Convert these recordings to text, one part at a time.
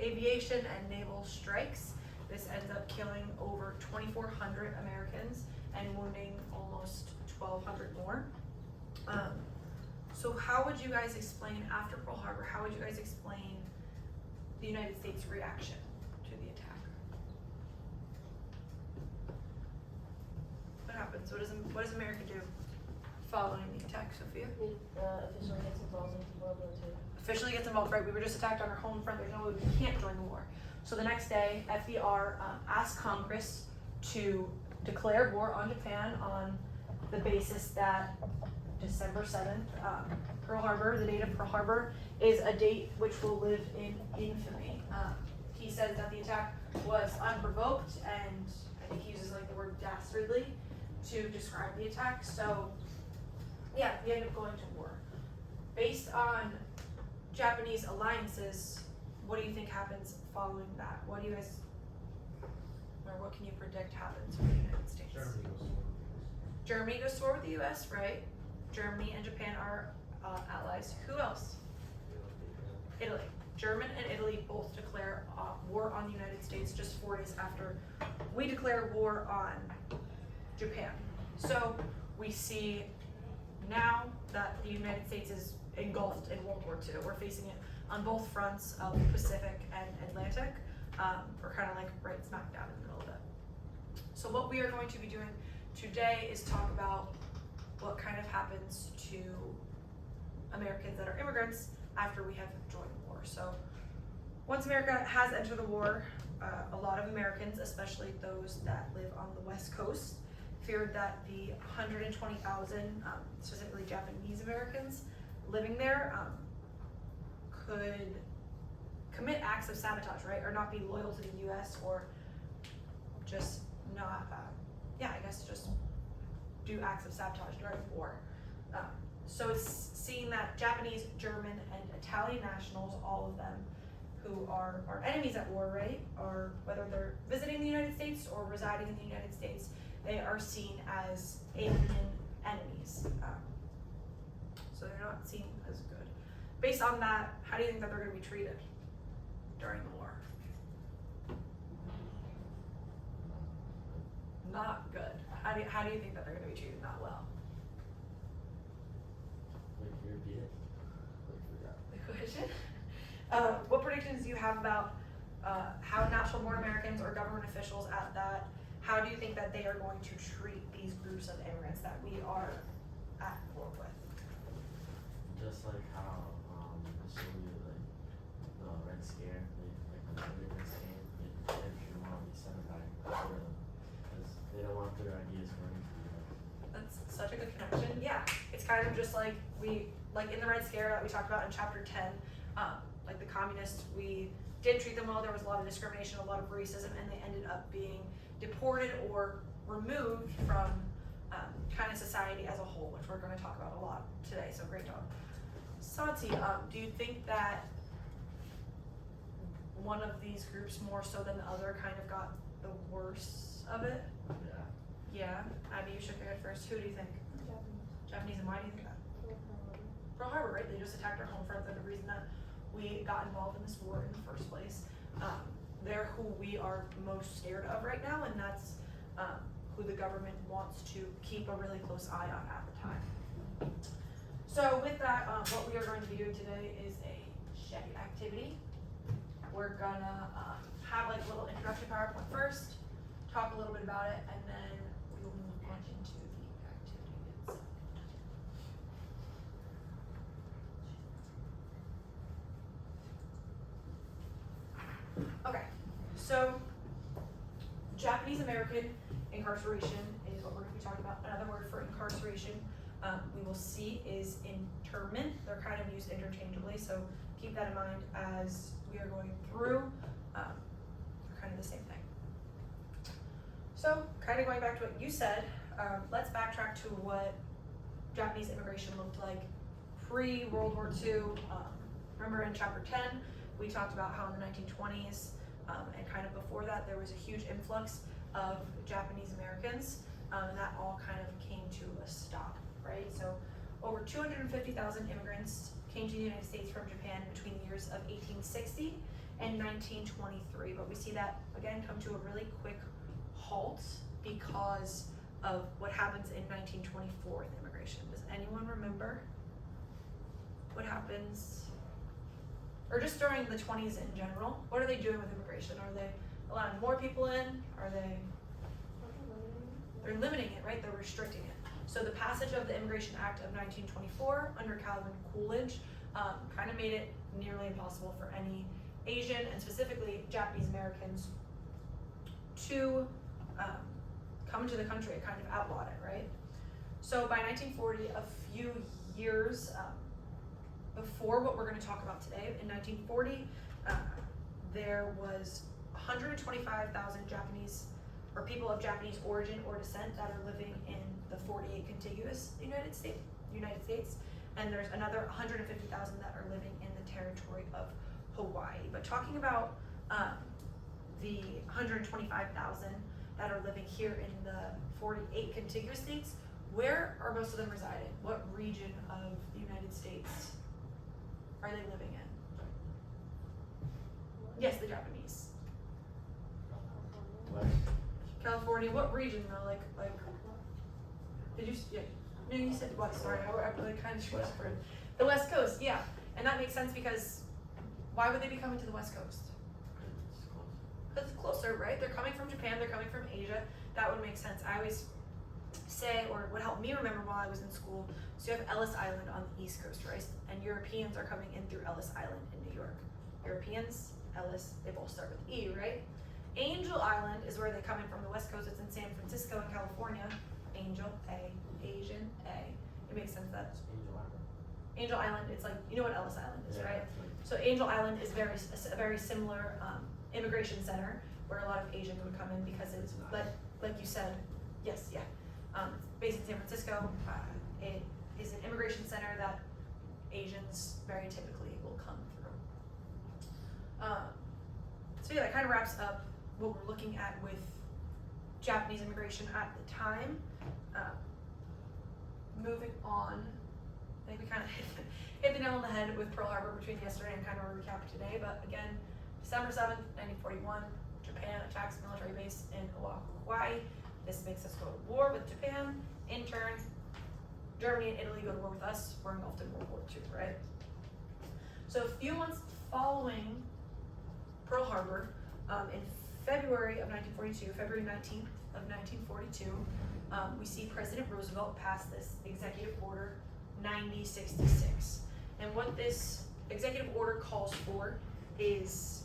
aviation and naval strikes. This ends up killing over 2,400 Americans and wounding almost 1,200 more. So how would you guys explain, after Pearl Harbor, how would you guys explain the United States' reaction to the attack? What happens? What does America do following the attack, Sophia? It officially gets involved in World War II. Officially gets involved, right? We were just attacked on our home front. There's no way we can't join the war. So the next day, FDR asked Congress to declare war on Japan on the basis that December 7th, Pearl Harbor, the date of Pearl Harbor, is a date which will live in infamy. He says that the attack was unprovoked, and I think he uses like the word dastardly to describe the attack. So yeah, we end up going to war. Based on Japanese alliances, what do you think happens following that? What do you guys, or what can you predict happens for the United States? Germany goes to war with the US, right? Germany and Japan are allies. Who else? Italy. German and Italy both declare war on the United States just 4 days after we declare war on Japan. So we see now that the United States is engulfed in World War II. We're facing it on both fronts of the Pacific and Atlantic. We're kind of like right smack dab in the middle of it. So what we are going to be doing today is talk about what kind of happens to Americans that are immigrants after we have joined the war. So once America has entered the war, a lot of Americans, especially those that live on the West Coast, feared that the 120,000, specifically Japanese Americans living there, could commit acts of sabotage, right? Or not be loyal to the US, or just not, just do acts of sabotage during war. So it's seeing that Japanese, German, and Italian nationals, all of them who are enemies at war, right? Or whether they're visiting the United States or residing in the United States, they are seen as alien enemies. So they're not seen as good. Based on that, how do you think that they're going to be treated during the war? Not good. How do you think that they're going to be treated not well? The question? What predictions do you have about how natural born Americans or government officials at that, how do you think that they are going to treat these groups of immigrants that we are at war with? Just like how initially the Red Scare, like the Red Scare, they didn't want to be sent back for them because they don't want their ideas going to the US. That's such a good connection. Yeah, it's kind of just like in the Red Scare that we talked about in chapter 10, like the communists, we didn't treat them well. There was a lot of discrimination, a lot of racism, and they ended up being deported or removed from kind of society as a whole, which we're going to talk about a lot today. So great job. Santi, do you think that one of these groups more so than the other kind of got the worst of it? Yeah. Yeah. Abby, you shook your head first. Who do you think? Japanese, and why do you think that? Pearl Harbor, right? They just attacked our home front. They're the reason that we got involved in this war in the first place. They're who we are most scared of right now, and that's who the government wants to keep a really close eye on at the time. So with that, what we are going to be doing today is a check activity. We're gonna have like a little introduction PowerPoint first, talk a little bit about it, and then we will move on into the activity itself. Okay, so Japanese American incarceration is what we're going to be talking about. Another word for incarceration we will see is internment. They're kind of used interchangeably, so keep that in mind as we are going through. They're kind of the same thing. So kind of going back to what you said, let's backtrack to what Japanese immigration looked like pre-World War II. Remember in chapter 10, we talked about how in the 1920s and kind of before that, there was a huge influx of Japanese Americans, and that all kind of came to a stop, right? So over 250,000 immigrants came to the United States from Japan between the years of 1860 in 1923, but we see that again come to a really quick halt because of what happens in 1924 with immigration. Does anyone remember what happens, or just during the 20s in general? What are they doing with immigration? Are they allowing more people in? Are they? They're limiting it, right? They're restricting it. So the passage of the Immigration Act of 1924 under Calvin Coolidge kind of made it nearly impossible for any Asian and specifically Japanese Americans to come into the country. It kind of outlawed it, right? So by 1940, a few years before what we're going to talk about today, in 1940, there was 125,000 Japanese or people of Japanese origin or descent that are living in the 48 contiguous United States, and there's another 150,000 that are living in the territory of Hawaii. But talking about the 125,000 that are living here in the 48 contiguous states, where are most of them residing? What region of the United States are they living in? Yes, the Japanese. West. California, what region though? Like, did you, yeah, no, you said west, sorry, I really kind of screwed up for it. The West Coast, yeah, and that makes sense because why would they be coming to the West Coast? It's close. Because it's closer, right? They're coming from Japan, they're coming from Asia, that would make sense. I always say, or would help me remember while I was in school, so you have Ellis Island on the East Coast, right? And Europeans are coming in through Ellis Island in New York. Europeans, Ellis, they both start with E, right? Angel Island is where they come in from the West Coast. It's in San Francisco in California. Angel, A, Asian, A. It makes sense that That's Angel Island. Angel Island, it's like, you know what Ellis Island is, Yeah, right? it's like- So Angel Island is a very similar immigration center where a lot of Asians would come in because it's like you said, yes, yeah. It's based in San Francisco. It is an immigration center that Asians very typically will come through. So yeah, that kind of wraps up what we're looking at with Japanese immigration at the time. Moving on, I think we kind of hit the nail on the head with Pearl Harbor between yesterday and kind of a recap today, but again, December 7th, 1941, Japan attacks military base in Oahu, Hawaii. This makes us go to war with Japan. In turn, Germany and Italy go to war with us. We're engulfed in World War II, right? So a few months following Pearl Harbor, in February of 1942, February 19th of 1942, we see President Roosevelt pass this Executive Order 9066. And what this executive order calls for is,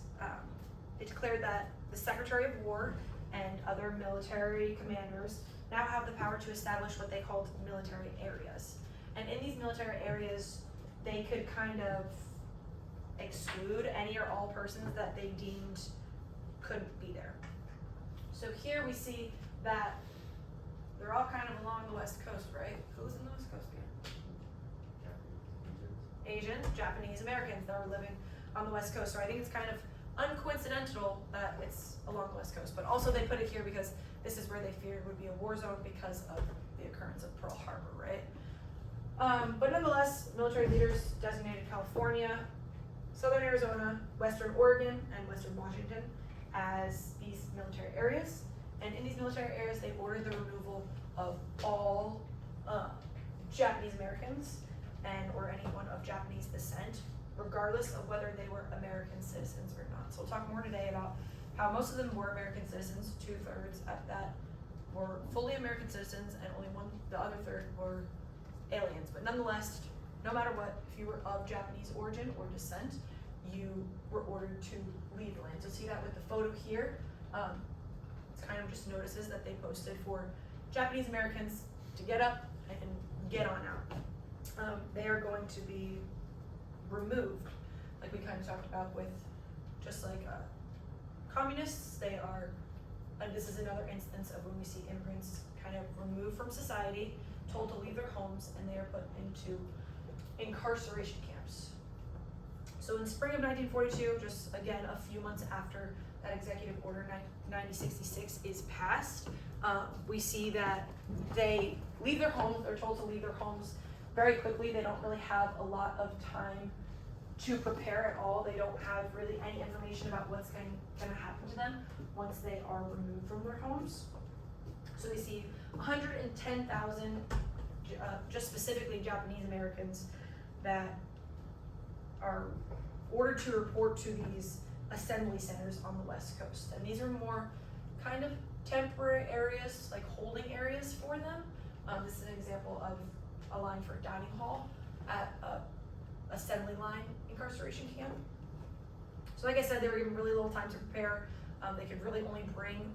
it declared that the Secretary of War and other military commanders now have the power to establish what they called military areas. And in these military areas, they could kind of exclude any or all persons that they deemed couldn't be there. So here we see that they're all kind of along the West Coast, right? Who's in the West Coast here? Asians, Japanese Americans that are living on the West Coast. So I think it's kind of uncoincidental that it's along the West Coast, but also they put it here because this is where they feared would be a war zone because of the occurrence of Pearl Harbor, right? But nonetheless, military leaders designated California, Southern Arizona, Western Oregon, and Western Washington as these military areas. And in these military areas, they ordered the removal of all Japanese Americans and or anyone of Japanese descent, regardless of whether they were American citizens or not. So we'll talk more today about how most of them were American citizens, 2/3 at that were fully American citizens, and only the other third were aliens. But nonetheless, no matter what, if you were of Japanese origin or descent, you were ordered to leave the land. So see that with the photo here. It's kind of just notices that they posted for Japanese Americans to get up and get on out. They are going to be removed, like we kind of talked about with just like communists. They are, and this is another instance of when we see immigrants kind of removed from society, told to leave their homes, and they are put into incarceration camps. So in spring of 1942, just again a few months after that Executive Order 9066 is passed, we see that they leave their homes. They're told to leave their homes very quickly. They don't really have a lot of time to prepare at all. They don't have really any information about what's gonna happen to them once they are removed from their homes. So we see 110,000, just specifically Japanese Americans that are ordered to report to these assembly centers on the West Coast. And these are more kind of temporary areas, like holding areas for them. This is an example of a line for a dining hall at a assembly line incarceration camp. So like I said, they were given really little time to prepare. They could really only bring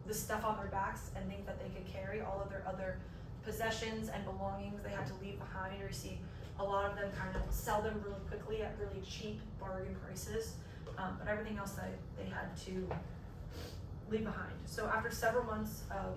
the stuff on their backs and think that they could carry. All of their other possessions and belongings they had to leave behind, or you see a lot of them kind of sell them really quickly at really cheap bargain prices. But everything else they had to leave behind. So after several months of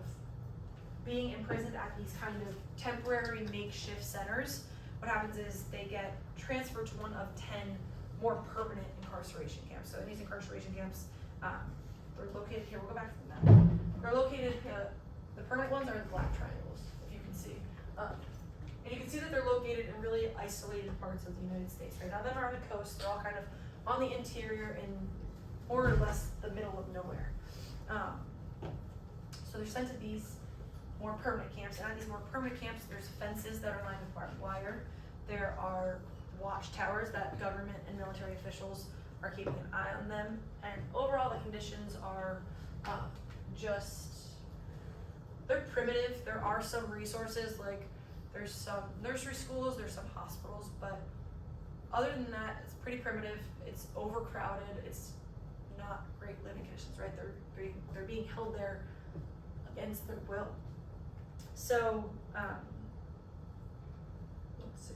being imprisoned at these kind of temporary makeshift centers, what happens is they get transferred to one of 10 more permanent incarceration camps. So in these incarceration camps, they're located here. We'll go back to the map. They're located, the permanent ones are the black triangles, if you can see. And you can see that they're located in really isolated parts of the United States. Right now, them are on the coast. They're all kind of on the interior in more or less the middle of nowhere. So they're sent to these more permanent camps, and at these more permanent camps, there's fences that are lined with barbed wire. There are watchtowers that government and military officials are keeping an eye on them, and overall the conditions are they're primitive. There are some resources, like there's some nursery schools, there's some hospitals, but other than that, it's pretty primitive. It's overcrowded. It's not great living conditions, right? They're being held there against their will. So, let's see.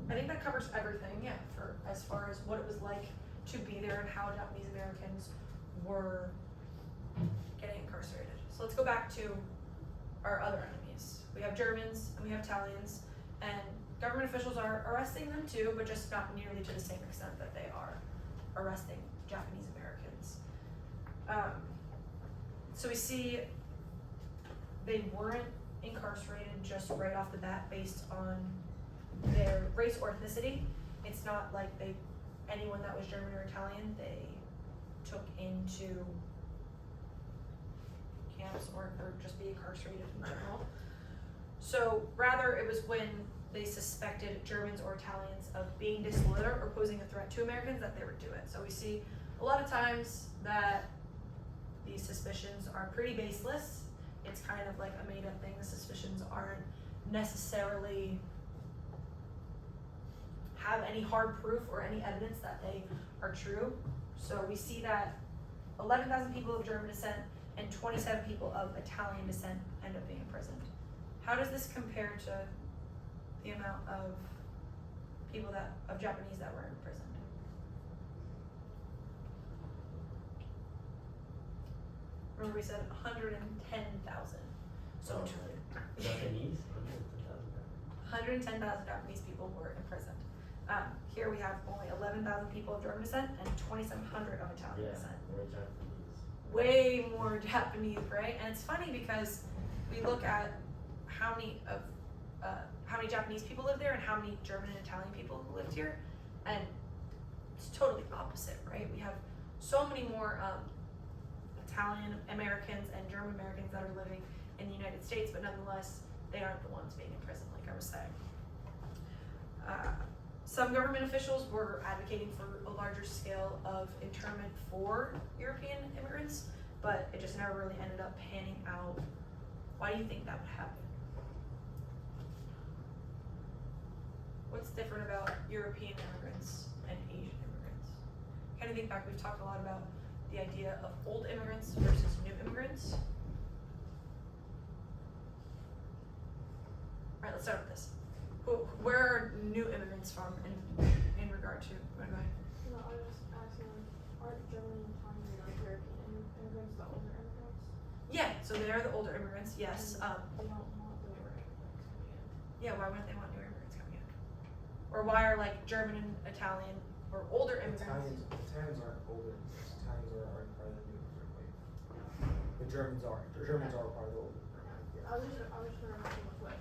I think that covers everything, yeah, for as far as what it was like to be there and how Japanese Americans were getting incarcerated. So let's go back to our other enemies. We have Germans and we have Italians, and government officials are arresting them too, but just not nearly to the same extent that they are arresting Japanese Americans. So we see they weren't incarcerated just right off the bat based on their race or ethnicity. It's not like anyone that was German or Italian, they took into camps or just be incarcerated in general. So rather it was when they suspected Germans or Italians of being disloyal or posing a threat to Americans that they would do it. So we see a lot of times that these suspicions are pretty baseless. It's kind of like a made up thing. The suspicions aren't necessarily have any hard proof or any evidence that they are true. So we see that 11,000 people of German descent and 27 people of Italian descent end up being imprisoned. How does this compare to the amount of people of Japanese that were imprisoned? Remember we said 110,000. So Japanese? 110,000 Japanese people were imprisoned. Here we have only 11,000 people of German descent and 2,700 of Italian descent. More Japanese. Way more Japanese, right? And it's funny because we look at how many Japanese people live there and how many German and Italian people who lived here, and it's totally opposite, right? We have so many more Italian Americans and German Americans that are living in the United States, but nonetheless, they aren't the ones being imprisoned, like I was saying. Some government officials were advocating for a larger scale of internment for European immigrants, but it just never really ended up panning out. Why do you think that would happen? What's different about European immigrants and Asian immigrants? Kind of think back, we've talked a lot about the idea of old immigrants versus new immigrants. All right, let's start with this. Where are new immigrants from in regard to? Go ahead. No, I was just asking, are German and Italian or European immigrants the older immigrants? Yeah, so they are the older immigrants, yes. And they don't want the newer immigrants coming in. Yeah, why wouldn't they want new immigrants coming in? Or why are like German and Italian or older immigrants? Italians aren't older. Italians aren't part of the new immigrant wave. The Germans are. The Germans are part of the older immigrant wave. I was just gonna mention what.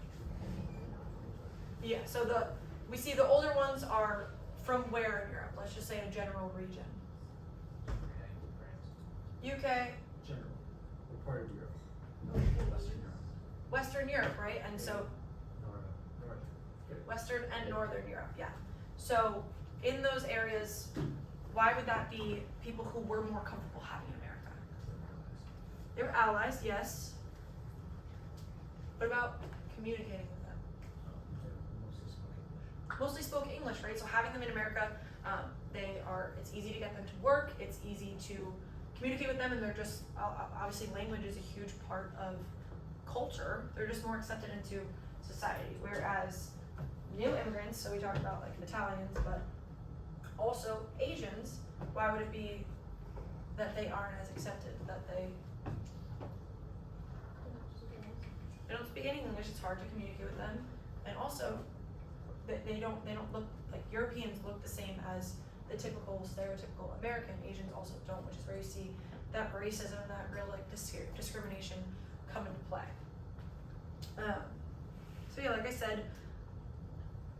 Yeah, so the we see the older ones are from where in Europe? Let's just say a general region. UK, General, what part of Europe? Western Western Europe, right? And so North. Western and Northern Europe, yeah. So in those areas, why would that be people who were more comfortable having America? They were allies, yes. What about communicating with them? Mostly spoke English, right? So having them in America, it's easy to get them to work, it's easy to communicate with them, and they're just, obviously language is a huge part of culture. They're just more accepted into society. Whereas new immigrants, so we talked about like Italians, but also Asians, why would it be that they aren't as accepted, that they don't speak any English, it's hard to communicate with them, and also that they don't look like Europeans look the same as the typical stereotypical American. Asians also don't, which is where you see that racism, that real like discrimination come into play. So yeah, like I said,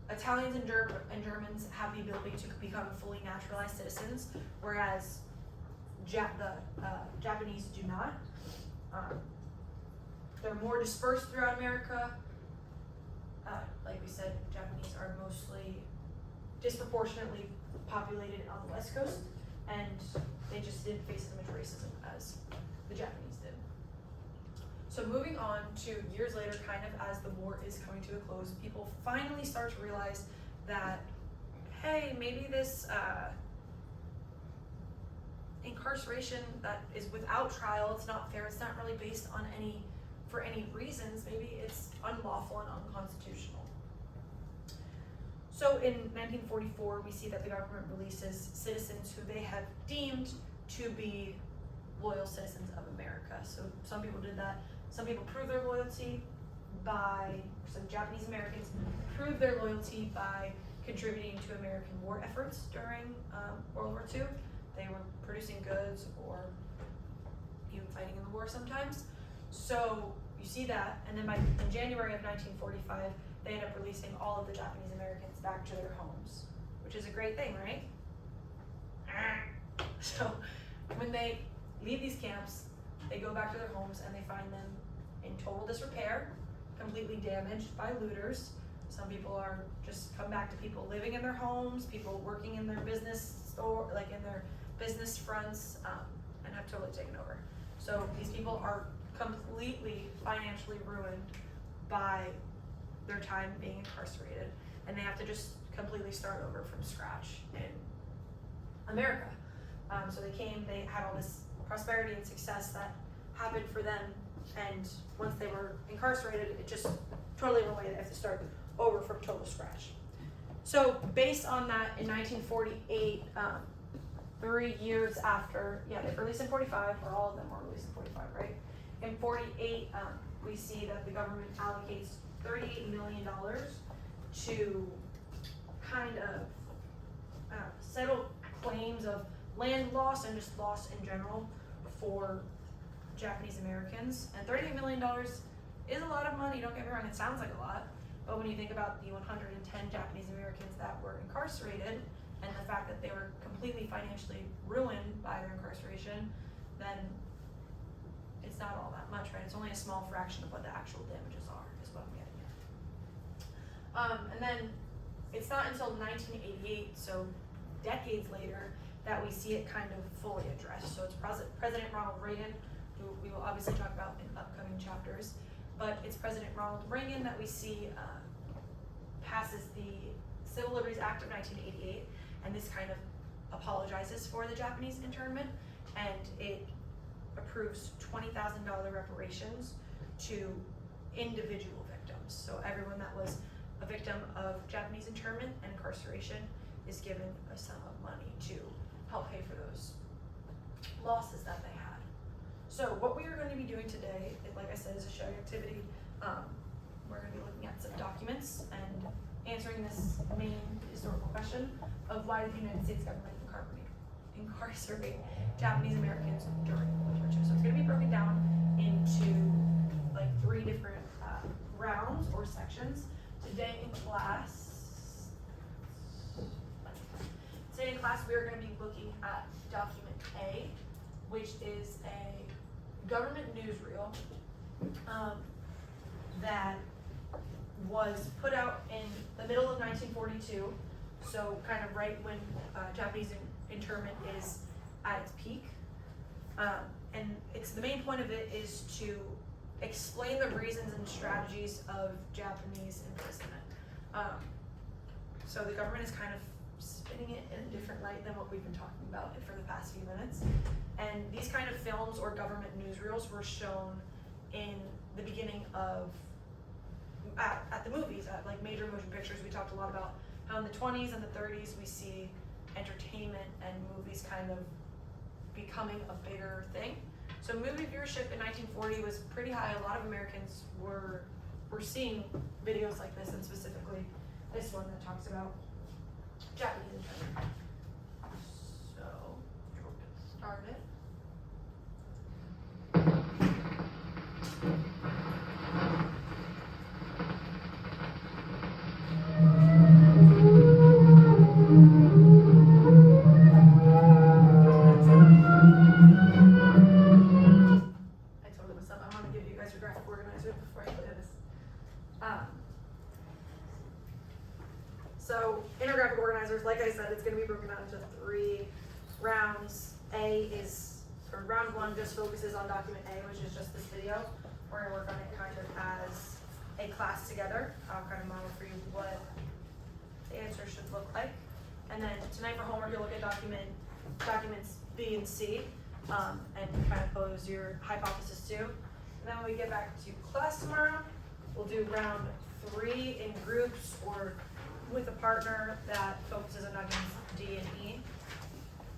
Italians and Germans have the ability to become fully naturalized citizens, whereas the Japanese do not. They're more dispersed throughout America. Like we said, Japanese are mostly disproportionately populated on the West Coast, and they just didn't face as much racism as the Japanese did. So moving on to years later, kind of as the war is coming to a close, people finally start to realize that, hey, maybe this incarceration that is without trial, it's not fair, it's not really based on for any reasons, maybe it's unlawful and unconstitutional. So in 1944, we see that the government releases citizens who they have deemed to be loyal citizens of America. So some people did that. Some people proved their loyalty some Japanese Americans proved their loyalty by contributing to American war efforts during World War II. They were producing goods or even fighting in the war sometimes. So you see that, and then in January of 1945, they end up releasing all of the Japanese Americans back to their homes, which is a great thing, right? So when they leave these camps, they go back to their homes and they find them in total disrepair, completely damaged by looters. Some people are just come back to people living in their homes, people working in their business store, like in their business fronts, and have totally taken over. So these people are completely financially ruined by their time being incarcerated, and they have to just completely start over from scratch in America. So they had all this prosperity and success that happened for them, and once they were incarcerated, it just totally went away. They have to start over from total scratch. So based on that, in 1948, 3 years after, they were released in 45, or all of them were released in 45, right? In 48, we see that the government allocates $38 million to kind of settle claims of land loss and just loss in general for Japanese Americans. And $38 million is a lot of money, don't get me wrong, it sounds like a lot, but when you think about the 110 Japanese Americans that were incarcerated and the fact that they were completely financially ruined by their incarceration, then it's not all that much, right? It's only a small fraction of what the actual damages are, is what I'm getting at. And then it's not until 1988, so decades later, that we see it kind of fully addressed. So it's President Ronald Reagan, who we will obviously talk about in upcoming chapters, but it's President Ronald Reagan that we see passes the Civil Liberties Act of 1988, and this kind of apologizes for the Japanese internment, and it approves $20,000 reparations to individual victims. So everyone that was a victim of Japanese internment and incarceration is given a sum of money to help pay for those losses that they had. So what we are going to be doing today, like I said, is a sharing activity. We're going to be looking at some documents and answering this main historical question of why did the United States government incarcerate Japanese Americans during World War II. So it's going to be broken down into like 3 different rounds or sections. Today in class, Today in class, we are gonna be looking at document A, which is a government newsreel, that was put out in the middle of 1942, so kind of right when Japanese internment is at its peak. And the main point of it is to explain the reasons and strategies of Japanese imprisonment. So the government is kind of spinning it in a different light than what we've been talking about for the past few minutes. And these kind of films or government newsreels were shown in the beginning of, at the movies, at like major motion pictures. We talked a lot about how in the 20s and the 30s we see entertainment and movies kind of becoming a bigger thing. So movie viewership in 1940 was pretty high. A lot of Americans were seeing videos like this, and specifically this one that talks about Japanese internment. So, we'll get started. So intergraphic organizers, like I said, it's going to be broken down into 3 rounds. Round 1 just focuses on document A, which is just this video. We're going to work on it kind of as a class together. I'll kind of model for you what the answer should look like. And then tonight for homework, you'll look at documents B and C, and kind of pose your hypothesis too. And then when we get back to class tomorrow, we'll do round 3 in groups or with a partner that focuses on documents D and E.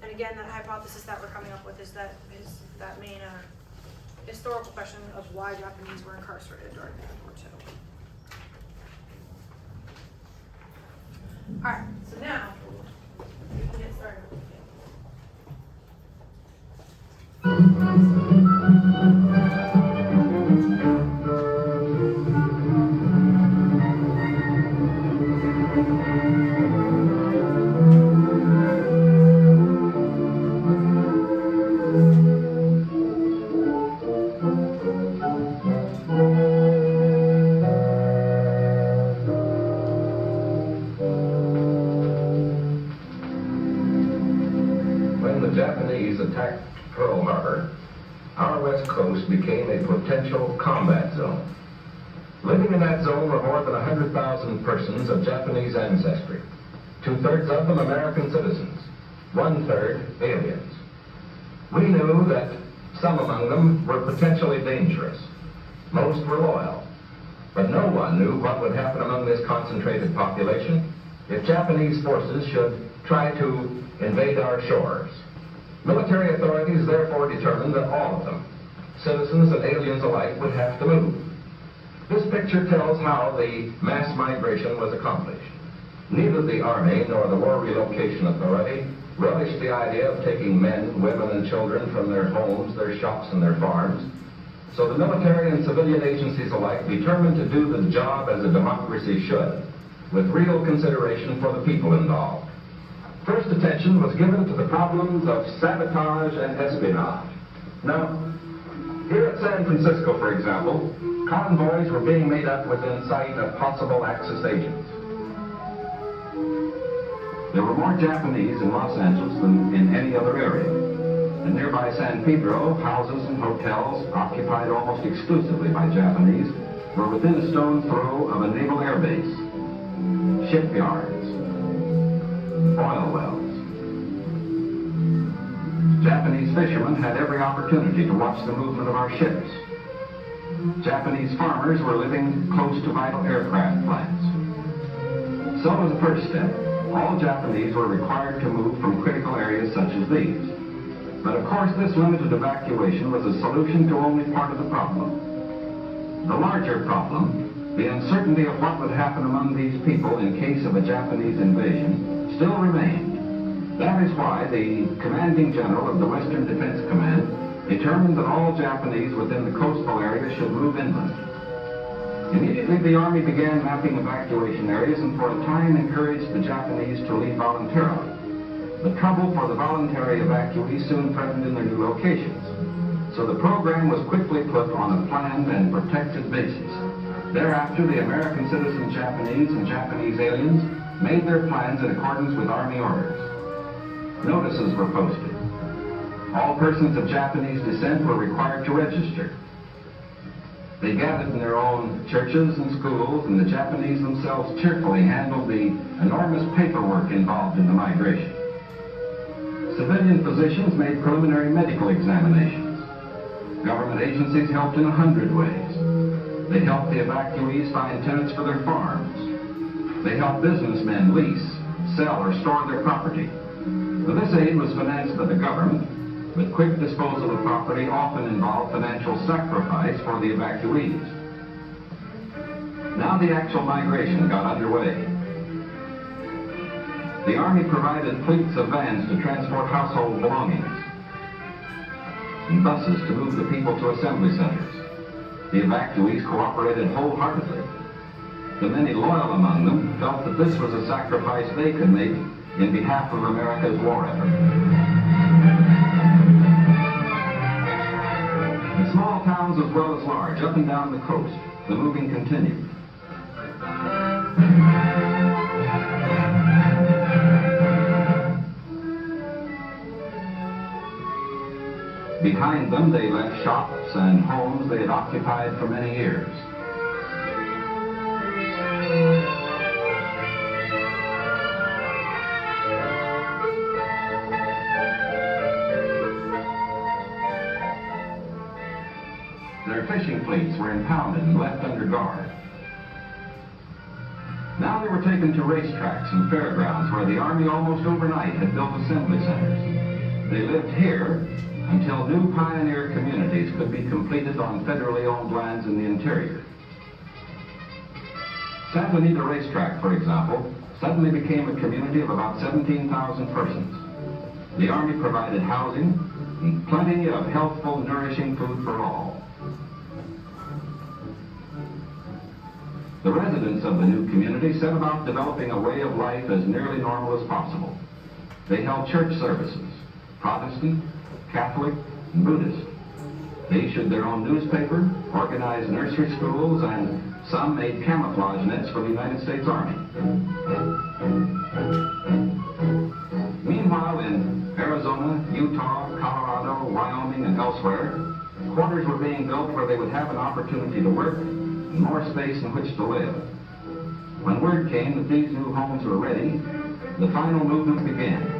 And again, that hypothesis that we're coming up with is that main historical question of why Japanese were incarcerated during World War II. All right, so now we can get started. Attacked Pearl Harbor, our west coast became a potential combat zone. Living in that zone were more than 100,000 persons of Japanese ancestry, 2/3 of them American citizens, 1/3 aliens. We knew that some among them were potentially dangerous. Most were loyal, but no one knew what would happen among this concentrated population if Japanese forces should try to invade our shores. Military authorities therefore determined that all of them, citizens and aliens alike, would have to move. This picture tells how the mass migration was accomplished. Neither the Army nor the War Relocation Authority relished the idea of taking men, women, and children from their homes, their shops, and their farms. So the military and civilian agencies alike determined to do the job as a democracy should, with real consideration for the people involved. First attention was given to the problems of sabotage and espionage. Now, here at San Francisco, for example, convoys were being made up within sight of possible Axis agents. There were more Japanese in Los Angeles than in any other area. In nearby San Pedro, houses and hotels, occupied almost exclusively by Japanese, were within a stone's throw of a naval air base, shipyards, oil wells. Japanese fishermen had every opportunity to watch the movement of our ships. Japanese farmers were living close to vital aircraft plants. So as a first step, all Japanese were required to move from critical areas such as these. But of course, this limited evacuation was a solution to only part of the problem. The larger problem, the uncertainty of what would happen among these people in case of a Japanese invasion, still remained. That is why the commanding general of the Western Defense Command determined that all Japanese within the coastal area should move inland. Immediately, the Army began mapping evacuation areas and for a time encouraged the Japanese to leave voluntarily. The trouble for the voluntary evacuees soon threatened in their new locations. So the program was quickly put on a planned and protected basis. Thereafter, the American citizen Japanese and Japanese aliens made their plans in accordance with Army orders. Notices were posted. All persons of Japanese descent were required to register. They gathered in their own churches and schools, and the Japanese themselves cheerfully handled the enormous paperwork involved in the migration. Civilian physicians made preliminary medical examinations. Government agencies helped in 100 ways. They helped the evacuees find tenants for their farms. They helped businessmen lease, sell, or store their property. Now, this aid was financed by the government, but quick disposal of property often involved financial sacrifice for the evacuees. Now the actual migration got underway. The Army provided fleets of vans to transport household belongings and buses to move the people to assembly centers. The evacuees cooperated wholeheartedly. The many loyal among them felt that this was a sacrifice they could make in behalf of America's war effort. In small towns as well as large, up and down the coast, the moving continued. Behind them, they left shops and homes they had occupied for many years. Their fishing fleets were impounded and left under guard. Now they were taken to racetracks and fairgrounds where the Army almost overnight had built assembly centers. They lived here until new pioneer communities could be completed on federally owned lands in the interior. Santa Anita Racetrack, for example, suddenly became a community of about 17,000 persons. The Army provided housing and plenty of healthful, nourishing food for all. The residents of the new community set about developing a way of life as nearly normal as possible. They held church services, Protestant, Catholic, and Buddhist. They issued their own newspaper, organized nursery schools, and some made camouflage nets for the United States Army. Meanwhile, in Arizona, Utah, Colorado, Wyoming, and elsewhere, quarters were being built where they would have an opportunity to work and more space in which to live. When word came that these new homes were ready, the final movement began.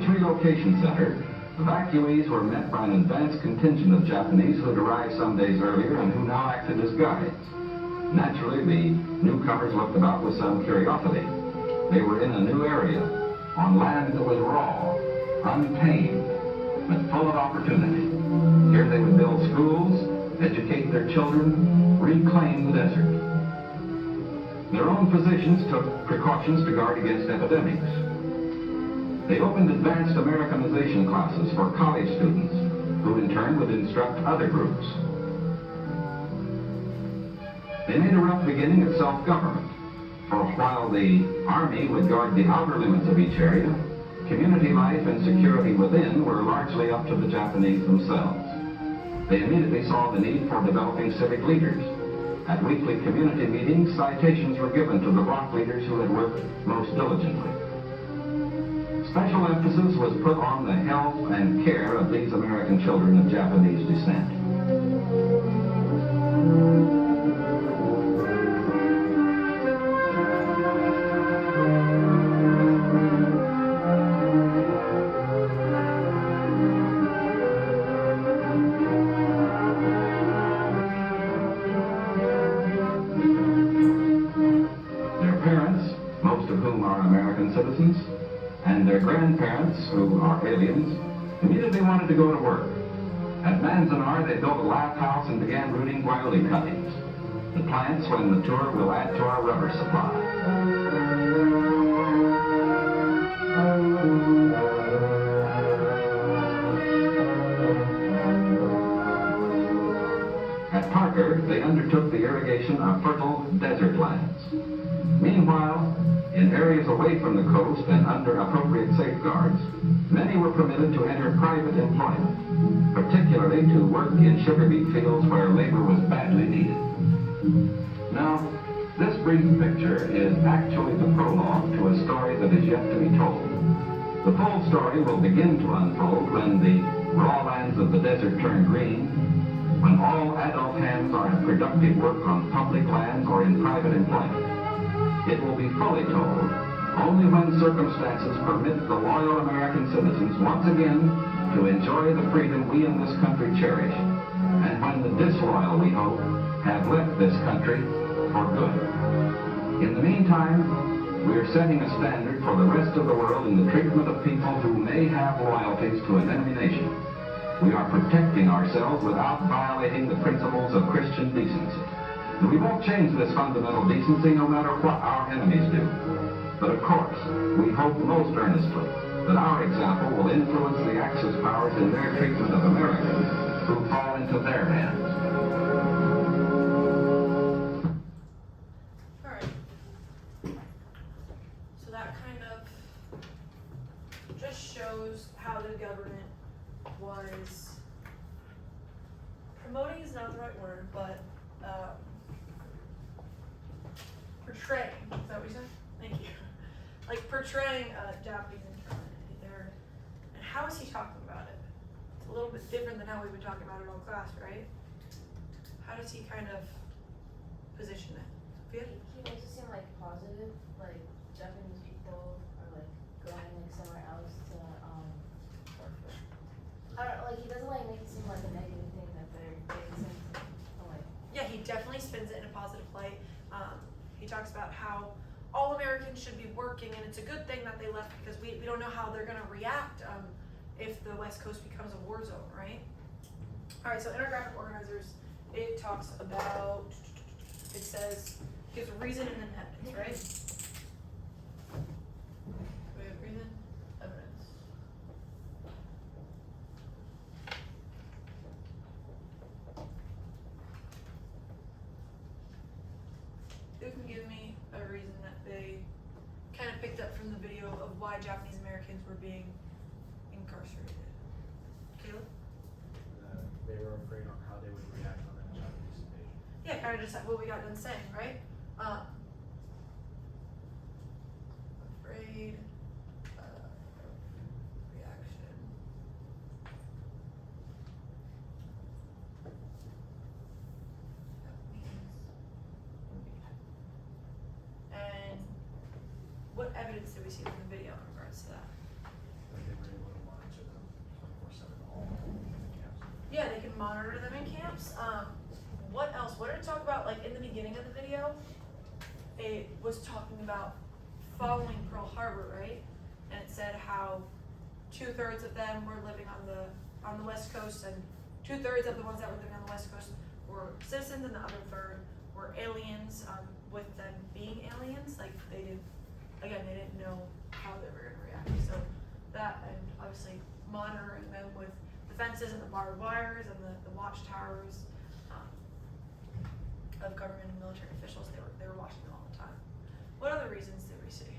Relocation center, evacuees were met by an advanced contingent of Japanese who had arrived some days earlier and who now acted as guides. Naturally, the newcomers looked about with some curiosity. They were in a new area, on land that was raw, untamed, but full of opportunity. Here they would build schools, educate their children, reclaim the desert. Their own physicians took precautions to guard against epidemics. They opened advanced Americanization classes for college students, who in turn would instruct other groups. They made a rough beginning at self-government. For while the Army would guard the outer limits of each area, community life and security within were largely up to the Japanese themselves. They immediately saw the need for developing civic leaders. At weekly community meetings, citations were given to the block leaders who had worked most diligently. Special emphasis was put on the health and care of these American children of Japanese descent. Their parents, most of whom are American citizens, and their grandparents, who are aliens, immediately wanted to go to work. At Manzanar, they built a lath house and began rooting guayuli cuttings. The plants, when mature, will add to our rubber supply. At Parker, they undertook the irrigation of fertile desert lands. Meanwhile, in areas away from the coast and under appropriate safeguards, many were permitted to enter private employment, particularly to work in sugar beet fields where labor was badly needed. Now, this brief picture is actually the prologue to a story that is yet to be told. The full story will begin to unfold when the raw lands of the desert turn green, when all adult hands are at productive work on public lands or in private employment. It will be fully told only when circumstances permit the loyal American citizens once again to enjoy the freedom we in this country cherish, and when the disloyal, we hope, have left this country for good. In the meantime, we are setting a standard for the rest of the world in the treatment of people who may have loyalties to an enemy nation. We are protecting ourselves without violating the principles of Christian decency. And we won't change this fundamental decency no matter what our enemies do. But of course, we hope most earnestly that our example will influence the Axis powers in their treatment of Americans who fall into their hands. Alright. So that kind of just shows how the government was promoting is not the right word, but portraying. Is that what you said? Thank you. Like portraying Japanese internment there. And how is he talking about it? It's a little bit different than how we've been talking about it all class, right? How does he kind of position it? Sophia? He makes it seem like positive, like Japanese people are like going like somewhere else to I don't know, like he doesn't like make it seem like a negative thing that they're getting sent away. Yeah, he definitely spins it in a positive light. He talks about how all Americans should be working, and it's a good thing that they left because we don't know how they're going to react if the West Coast becomes a war zone, right? All right, so Intergraphic Organizers, it talks about, it says, gives reason and then evidence, right? We have reason, evidence. Who can give me a reason that they kind of picked up from the video of why Japanese Americans were being incarcerated? Caleb? They were afraid on how they would react on that Japanese invasion. Yeah, kind of just like what we got done saying, right? Afraid of reaction. And what evidence did we see from the video in regards to that? That they were able to monitor them 24/7 all in the camps. Yeah, they can monitor them in camps. What else? What did it talk about? Like in the beginning of the video, it was talking about following Pearl Harbor, right? And it said how 2/3 of them were living on the West Coast, and 2/3 of the ones that were living on the West Coast were citizens, and the other third were aliens. With them being aliens, like they didn't know how they were gonna react. So that, and obviously monitoring them with the fences and the barbed wires and the watchtowers of government and military officials, they were watching them all the time. What other reasons did we see?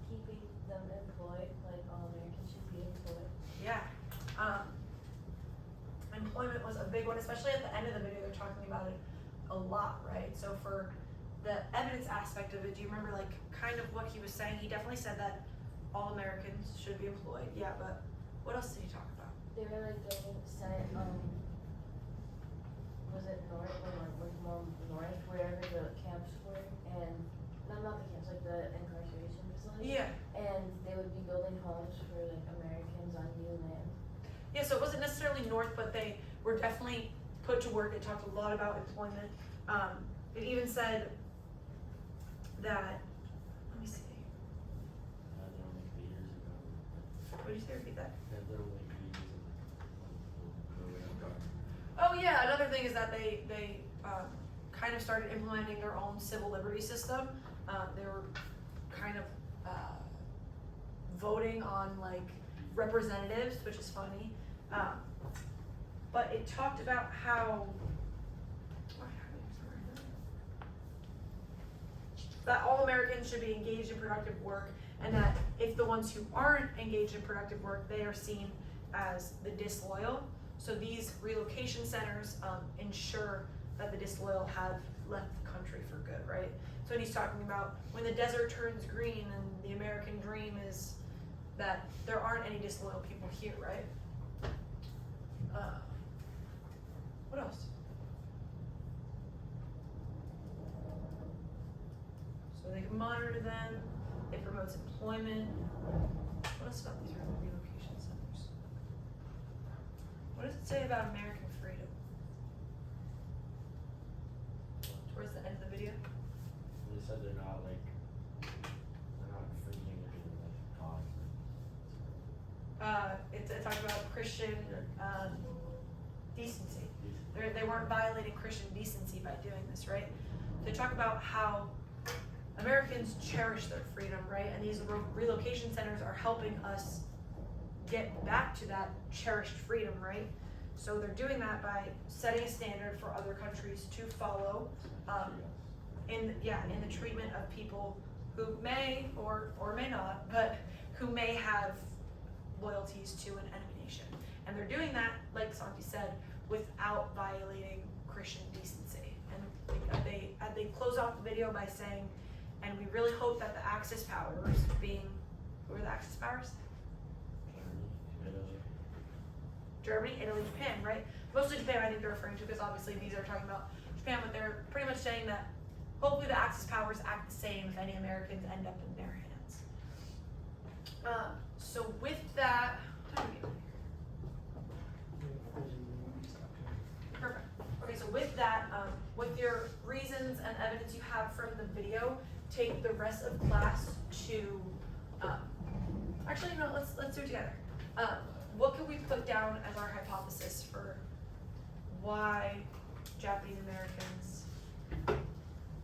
Keeping them employed, like all Americans should be employed. Yeah. Employment was a big one, especially at the end of the video, they're talking about it a lot, right? So for the evidence aspect of it, do you remember like kind of what he was saying? He definitely said that all Americans should be employed, yeah, but what else did he talk about? They were like getting sent, was it north or like more north, wherever the camps were, and not the camps, like the incarceration facilities. Yeah. And they would be building homes for like Americans on new land. Yeah, so it wasn't necessarily north, but they were definitely put to work. It talked a lot about employment. It even said that, let me see. What did you say? Repeat that. That they're like reusing the rail car. Oh yeah, another thing is that they kind of started implementing their own civil liberty system. They were kind of voting on like representatives, which is funny. But it talked about how that all Americans should be engaged in productive work, and that if the ones who aren't engaged in productive work, they are seen as the disloyal. So these relocation centers ensure that the disloyal have left the country for good, right? So when he's talking about when the desert turns green and the American dream is that there aren't any disloyal people here, right? What else? So they can monitor them, it promotes employment. What else about these relocation centers? What does it say about American freedom? Towards the end of the video? They said they're not infringing any like laws. It talked about Christian decency. They weren't violating Christian decency by doing this, right? They talk about how Americans cherish their freedom, right? And these relocation centers are helping us get back to that cherished freedom, right? So they're doing that by setting a standard for other countries to follow in the treatment of people who may or may not, but who may have loyalties to an enemy nation. And they're doing that, like Santi said, without violating Christian decency. And they close off the video by saying, and we really hope that the Axis powers being, who are the Axis powers? Germany, Italy, Japan, right? Mostly Japan I think they're referring to, because obviously these are talking about Japan, but they're pretty much saying that hopefully the Axis powers act the same if any Americans end up in their hands. So with that, how do we get out of here? Perfect. Okay, so with that, with your reasons and evidence you have from the video, take the rest of class to, actually no, let's do it together. What can we put down as our hypothesis for why Japanese Americans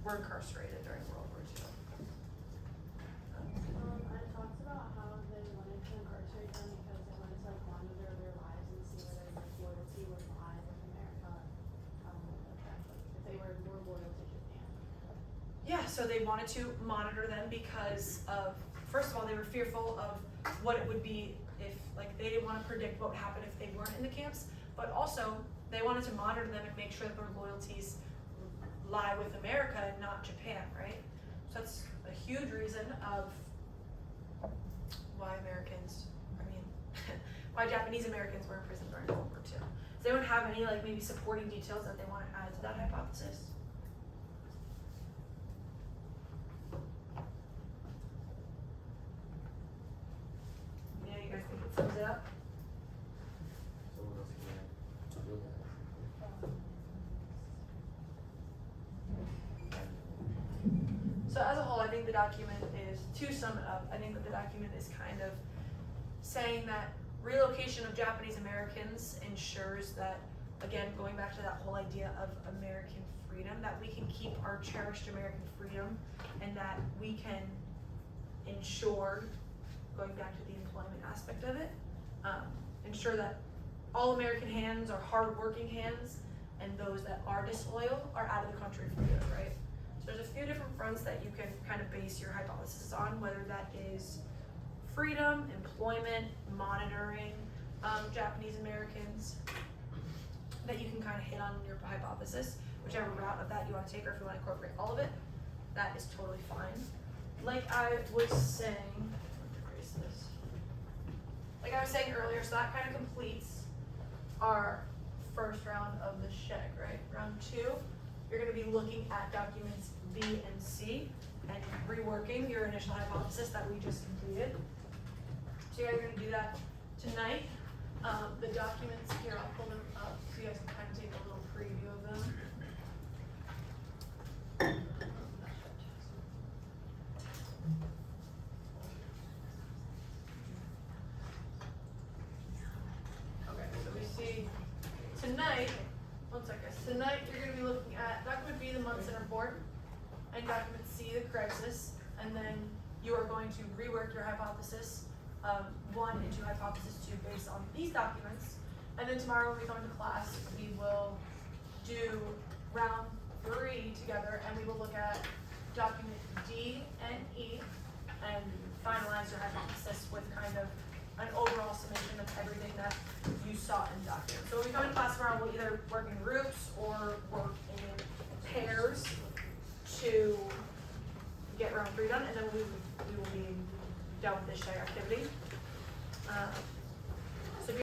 were incarcerated during World War II? I talked about how they wanted to incarcerate them because they wanted to like monitor their lives and see whether like loyalty would lie with America, if they were more loyal to Japan. Yeah, so they wanted to monitor them because of, first of all, they were fearful of what it would be if, like, they didn't want to predict what would happen if they weren't in the camps, but also they wanted to monitor them and make sure that their loyalties lie with America and not Japan, right? So that's a huge reason of why why Japanese Americans were in prison during World War II. Does anyone have any, like, maybe supporting details that they want to add to that hypothesis? Yeah, you guys think it sums it up? Someone else can look So as a whole, I think the document is, to sum it up, I think that the document is kind of saying that relocation of Japanese Americans ensures that, again, going back to that whole idea of American freedom, that we can keep our cherished American freedom, and that we can ensure, going back to the employment aspect of it, ensure that all American hands are hard-working hands, and those that are disloyal are out of the country for good, right? So there's a few different fronts that you can kind of base your hypothesis on, whether that is freedom, employment, monitoring Japanese Americans, that you can kind of hit on in your hypothesis, whichever route of that you want to take, or if you want to incorporate all of it, that is totally fine. Like I was saying, erase this. Like I was saying earlier, so that kind of completes our first round of the SHEG, right? Round 2, you're going to be looking at documents B and C and reworking your initial hypothesis that we just completed. So you guys are going to do that tonight. The documents here, I'll pull them up so you guys can kind of take a little preview of them. tonight, one second, tonight you're gonna be looking at document B, the month center report, and document C, the crisis, and then you are going to rework your hypothesis, 1 into hypothesis 2 based on these documents. And then tomorrow when we come into class, we will do round 3 together, and we will look at document D and E and finalize your hypothesis with kind of an overall summation of everything that you saw in the document. So when we come into class tomorrow, we'll either work in groups or work in pairs to get round 3 done, and then we will be done with this shared activity.